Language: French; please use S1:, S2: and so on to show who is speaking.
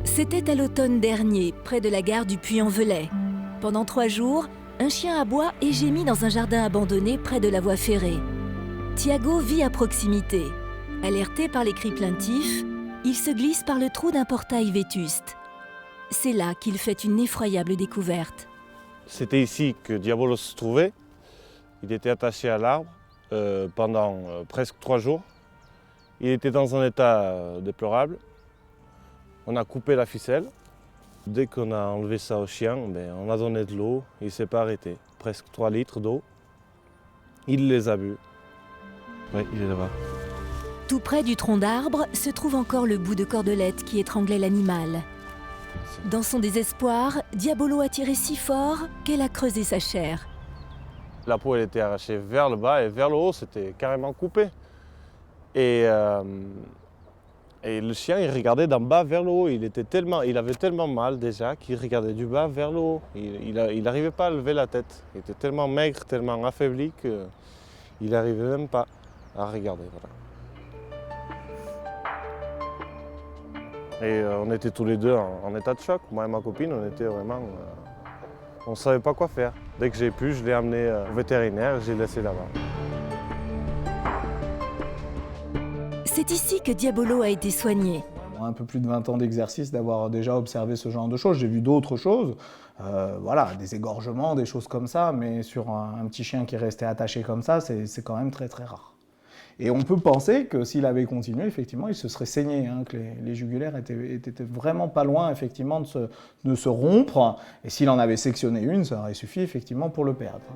S1: C'était à l'automne dernier, près de la gare du Puy-en-Velay. Pendant 3 jours, un chien aboie et gémit dans un jardin abandonné près de la voie ferrée. Thiago vit à proximité. Alerté par les cris plaintifs, il se glisse par le trou d'un portail vétuste. C'est là qu'il fait une effroyable découverte.
S2: C'était ici que Diabolo se trouvait. Il était attaché à l'arbre pendant presque 3 jours. Il était dans un état déplorable. On a coupé la ficelle. Dès qu'on a enlevé ça au chien, on a donné de l'eau. Il ne s'est pas arrêté. Presque 3 litres d'eau. Il les a bu. Oui, il est là-bas.
S1: Tout près du tronc d'arbre se trouve encore le bout de cordelette qui étranglait l'animal. Dans son désespoir, Diabolo a tiré si fort qu'elle a creusé sa chair.
S2: La peau elle était arrachée vers le bas et vers le haut, c'était carrément coupé. Et le chien, il regardait d'en bas vers le haut. Il avait tellement mal déjà qu'il regardait du bas vers le haut. Il n'arrivait pas à lever la tête. Il était tellement maigre, tellement affaibli qu'il n'arrivait même pas à regarder. Voilà. Et on était tous les deux en état de choc. Moi et ma copine, on était vraiment... on ne savait pas quoi faire. Dès que j'ai pu, je l'ai amené au vétérinaire et je l'ai laissé là-bas.
S1: C'est ici que Diabolo a été soigné.
S3: Un peu plus de 20 ans d'exercice, d'avoir déjà observé ce genre de choses. J'ai vu d'autres choses, voilà, des égorgements, des choses comme ça, mais sur un petit chien qui est resté attaché comme ça, c'est quand même très très rare. Et on peut penser que s'il avait continué, effectivement, il se serait saigné, hein, que les jugulaires étaient vraiment pas loin, effectivement, de se rompre. Et s'il en avait sectionné une, ça aurait suffi, effectivement, pour le perdre.